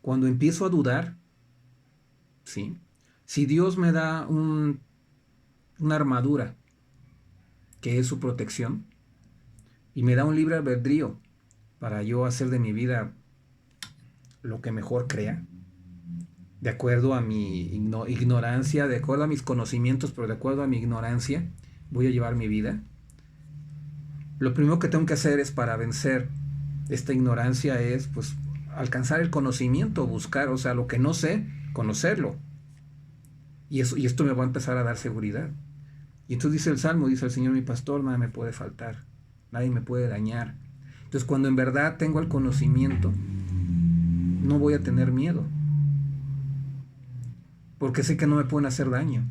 Cuando empiezo a dudar, ¿sí? Si Dios me da una armadura que es su protección y me da un libre albedrío para yo hacer de mi vida lo que mejor crea, de acuerdo a mi ignorancia, de acuerdo a mis conocimientos, pero de acuerdo a mi ignorancia, voy a llevar mi vida. Lo primero que tengo que hacer es para vencer esta ignorancia es pues alcanzar el conocimiento, buscar, o sea, lo que no sé, conocerlo. Y esto me va a empezar a dar seguridad. Y entonces dice el Salmo, dice el Señor mi pastor, nada me puede faltar, nadie me puede dañar. Entonces cuando en verdad tengo el conocimiento, no voy a tener miedo, porque sé que no me pueden hacer daño.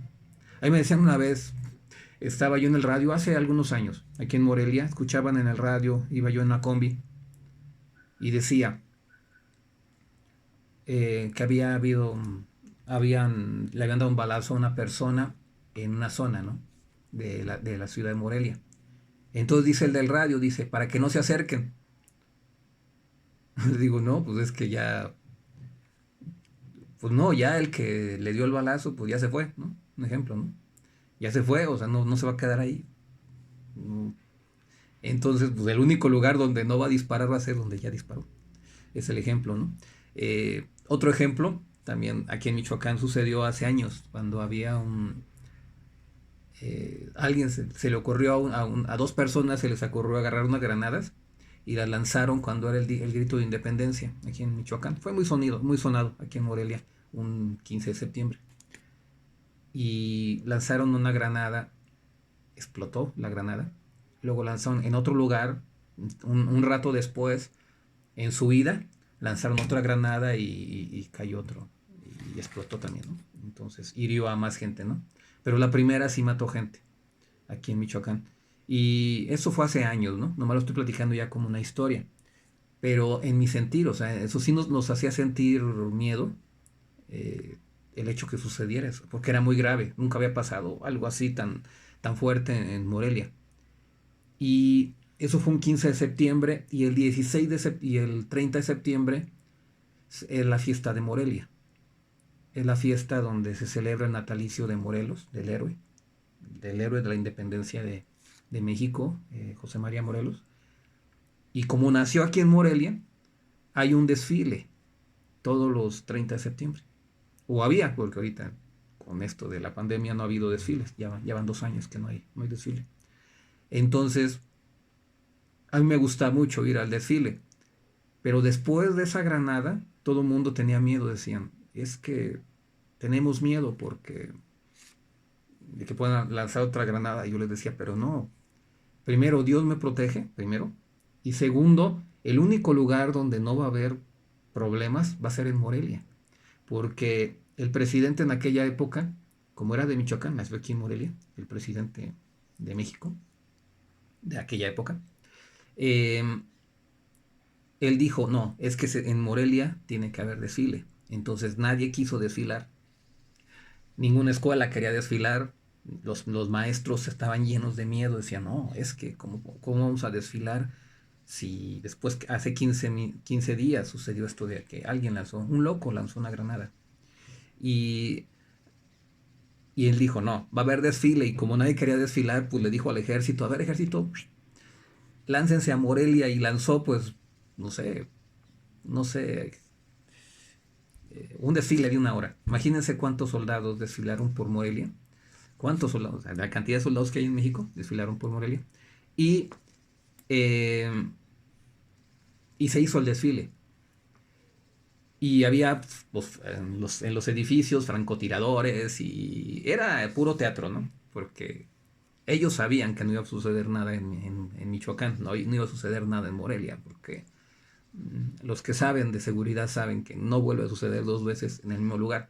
Ahí me decían una vez, estaba yo en el radio hace algunos años, aquí en Morelia, escuchaban en el radio, iba yo en una combi, y decía que había habido, le habían dado un balazo a una persona en una zona, ¿no? De la ciudad de Morelia. Entonces dice el del radio, dice, para que no se acerquen. Le digo, no, pues es que ya, pues no, ya el que le dio el balazo, pues ya se fue, ¿no? Un ejemplo, ¿no? Ya se fue, o sea, no se va a quedar ahí. No. Entonces, pues el único lugar donde no va a disparar va a ser donde ya disparó. Es el ejemplo, ¿no? Otro ejemplo, también aquí en Michoacán sucedió hace años, cuando había alguien se le ocurrió a dos personas, se les ocurrió agarrar unas granadas y las lanzaron cuando era el grito de independencia aquí en Michoacán. Fue muy sonado aquí en Morelia, un 15 de septiembre. Y lanzaron una granada, explotó la granada. Luego lanzaron en otro lugar, un rato después, en su ida, lanzaron otra granada y cayó otro. Y explotó también, ¿no? Entonces hirió a más gente, ¿no? Pero la primera sí mató gente aquí en Michoacán. Y eso fue hace años, ¿no? Nomás lo estoy platicando ya como una historia. Pero en mi sentir, o sea, eso sí nos hacía sentir miedo, eh, el hecho que sucediera eso, porque era muy grave. Nunca había pasado algo así tan fuerte en Morelia. Y eso fue un 15 de septiembre y el 16 y el 30 de septiembre es la fiesta de Morelia. Es la fiesta donde se celebra el natalicio de Morelos, del héroe de la independencia de México, José María Morelos. Y como nació aquí en Morelia, hay un desfile todos los 30 de septiembre. O había, porque ahorita con esto de la pandemia no ha habido desfiles, ya van 2 años que no hay desfile. Entonces, a mí me gusta mucho ir al desfile, pero después de esa granada, todo el mundo tenía miedo, decían, es que tenemos miedo porque de que puedan lanzar otra granada. Y yo les decía, pero no, primero Dios me protege, primero, y segundo, el único lugar donde no va a haber problemas va a ser en Morelia, porque el presidente en aquella época, como era de Michoacán, nació aquí en Morelia, el presidente de México, de aquella época, eh, él dijo, no, es que en Morelia tiene que haber desfile. Entonces nadie quiso desfilar, ninguna escuela quería desfilar, los maestros estaban llenos de miedo, decían, no, es que ¿cómo vamos a desfilar si después, hace 15 días sucedió esto de que un loco lanzó una granada? Y, y él dijo, no, va a haber desfile, y como nadie quería desfilar, pues le dijo al ejército, a ver ejército, láncense a Morelia, y lanzó pues, no sé, no sé, un desfile de una hora. Imagínense cuántos soldados desfilaron por Morelia. ¿Cuántos soldados? La cantidad de soldados que hay en México desfilaron por Morelia. Y, eh, y se hizo el desfile. Y había pues, en los edificios francotiradores y era puro teatro, ¿no? Porque ellos sabían que no iba a suceder nada en Michoacán, no iba a suceder nada en Morelia, porque los que saben de seguridad saben que no vuelve a suceder dos veces en el mismo lugar.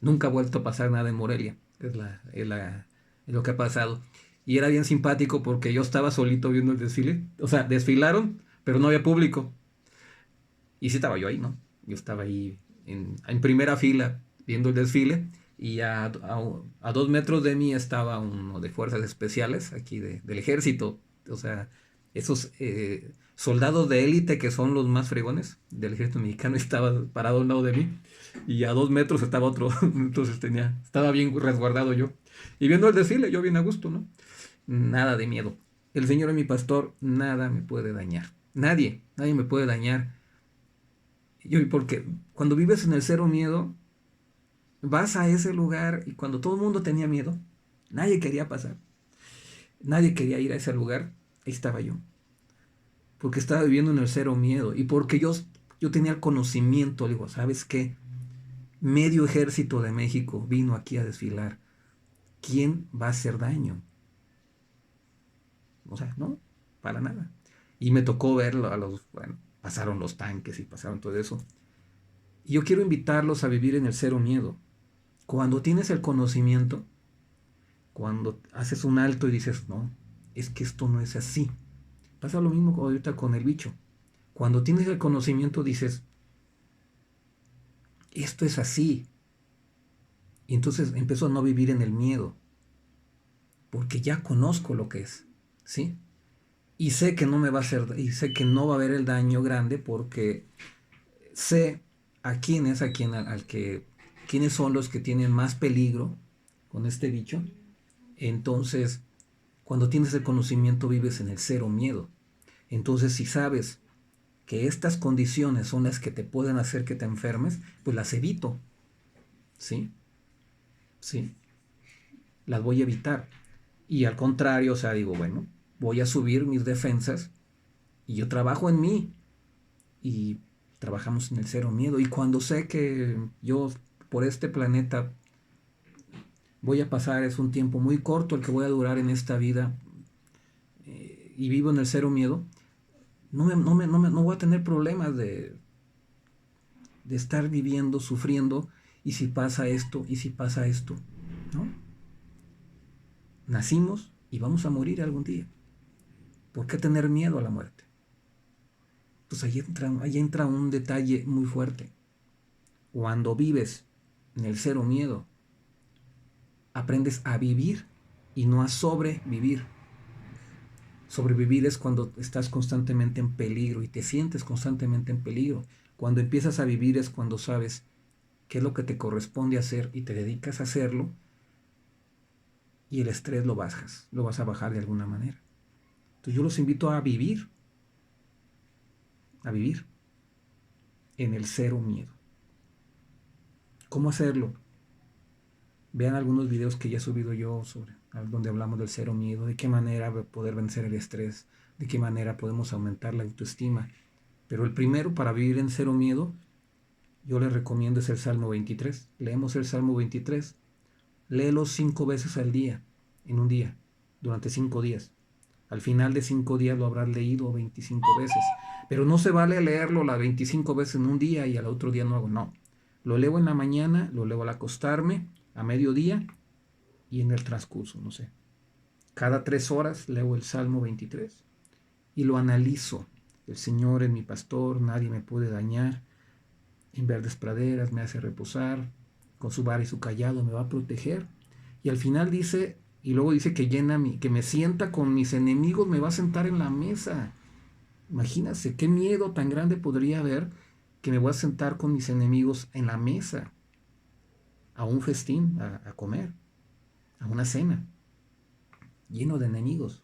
Nunca ha vuelto a pasar nada en Morelia, es lo que ha pasado. Y era bien simpático porque yo estaba solito viendo el desfile. O sea, desfilaron, pero no había público. Y sí estaba yo ahí, ¿no? Yo estaba ahí en primera fila viendo el desfile. Y a 2 metros de mí estaba uno de fuerzas especiales aquí del ejército. O sea, esos soldados de élite que son los más fregones del ejército mexicano, y estaba parado a un lado de mí y a 2 metros estaba otro. Entonces estaba bien resguardado yo. Y viendo el desfile, yo bien a gusto, ¿no? Nada de miedo. El Señor es mi pastor, nada me puede dañar. Nadie me puede dañar. Porque cuando vives en el cero miedo, vas a ese lugar y cuando todo el mundo tenía miedo, nadie quería pasar. Nadie quería ir a ese lugar, ahí estaba yo. Porque estaba viviendo en el cero miedo y porque yo tenía el conocimiento, le digo, ¿sabes qué? Medio ejército de México vino aquí a desfilar. ¿Quién va a hacer daño? O sea, no, para nada. Y me tocó verlo bueno, pasaron los tanques y pasaron todo eso. Y yo quiero invitarlos a vivir en el cero miedo. Cuando tienes el conocimiento, cuando haces un alto y dices, no, es que esto no es así. Pasa lo mismo ahorita con el bicho. Cuando tienes el conocimiento dices, esto es así. Y entonces empiezo a no vivir en el miedo. Porque ya conozco lo que es. ¿Sí? Y sé que no me va a hacer, y sé que no va a haber el daño grande porque sé quiénes son los que tienen más peligro con este bicho. Entonces, cuando tienes el conocimiento vives en el cero miedo. Entonces, si sabes que estas condiciones son las que te pueden hacer que te enfermes, pues las evito. ¿Sí? ¿Sí? Las voy a evitar. Y al contrario, o sea, digo, bueno, voy a subir mis defensas y yo trabajo en mí. Y trabajamos en el cero miedo. Y cuando sé que yo por este planeta voy a pasar, es un tiempo muy corto el que voy a durar en esta vida, y vivo en el cero miedo, no voy a tener problemas de estar viviendo, sufriendo, y si pasa esto, y si pasa esto, ¿no? Nacimos y vamos a morir algún día. ¿Por qué tener miedo a la muerte? Pues ahí entra un detalle muy fuerte. Cuando vives en el cero miedo, aprendes a vivir y no a sobrevivir. Sobrevivir es cuando estás constantemente en peligro y te sientes constantemente en peligro. Cuando empiezas a vivir es cuando sabes qué es lo que te corresponde hacer y te dedicas a hacerlo, y el estrés lo vas a bajar de alguna manera. Entonces yo los invito a vivir en el cero miedo. ¿Cómo hacerlo? Vean algunos videos que ya he subido yo donde hablamos del cero miedo, de qué manera poder vencer el estrés, de qué manera podemos aumentar la autoestima. Pero el primero para vivir en cero miedo, yo les recomiendo es el Salmo 23. Leemos el Salmo 23. Léelo 5 veces al día, en un día, durante 5 días. Al final de 5 días lo habrás leído 25 veces. Pero no se vale leerlo las 25 veces en un día y al otro día no hago. No. Lo leo en la mañana, lo leo al acostarme, a mediodía y en el transcurso, no sé. Cada 3 horas leo el Salmo 23 y lo analizo. El Señor es mi pastor, nadie me puede dañar. En verdes praderas me hace reposar, con su vara y su callado me va a proteger. Y al final dice, y luego dice que me sienta con mis enemigos, me va a sentar en la mesa. Imagínate, qué miedo tan grande podría haber que me voy a sentar con mis enemigos en la mesa, a un festín, a comer, a una cena, lleno de enemigos.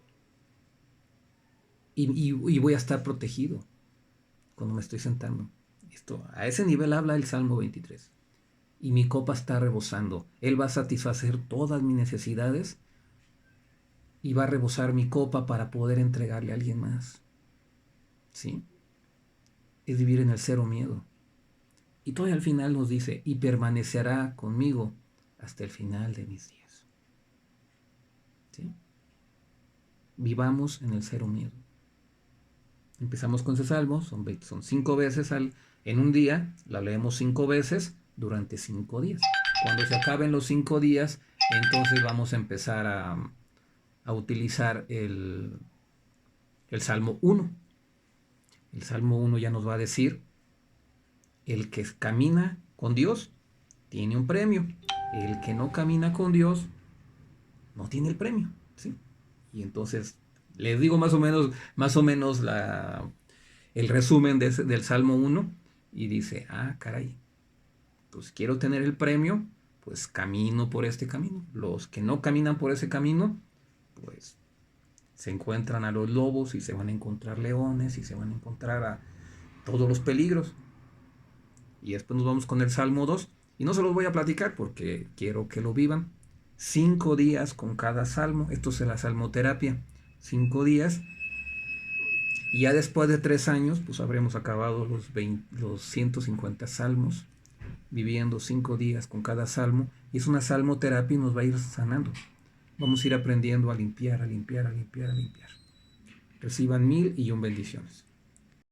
Y voy a estar protegido cuando me estoy sentando. A ese nivel habla el Salmo 23. Y mi copa está rebosando. Él va a satisfacer todas mis necesidades y va a rebosar mi copa para poder entregarle a alguien más. ¿Sí? Es vivir en el cero miedo. Y todavía al final nos dice, y permanecerá conmigo hasta el final de mis días. ¿Sí? Vivamos en el cero miedo. Empezamos con ese salmo, son 5 veces en un día, la leemos 5 veces durante 5 días. Cuando se acaben los 5 días, entonces vamos a empezar a utilizar el Salmo 1. El Salmo 1 ya nos va a decir, el que camina con Dios tiene un premio. El que no camina con Dios no tiene el premio. ¿Sí? Y entonces les digo más o menos el resumen del Salmo 1 y dice, ah, caray, pues quiero tener el premio, pues camino por este camino. Los que no caminan por ese camino, pues se encuentran a los lobos y se van a encontrar leones y se van a encontrar a todos los peligros. Y después nos vamos con el Salmo 2 y no se los voy a platicar porque quiero que lo vivan. 5 días con cada salmo, esto es la salmoterapia, 5 días. Y ya después de 3 años, pues habremos acabado los 150 salmos, viviendo 5 días con cada salmo. Y es una salmoterapia y nos va a ir sanando. Vamos a ir aprendiendo a limpiar, a limpiar, a limpiar, a limpiar. Reciban 1001 bendiciones.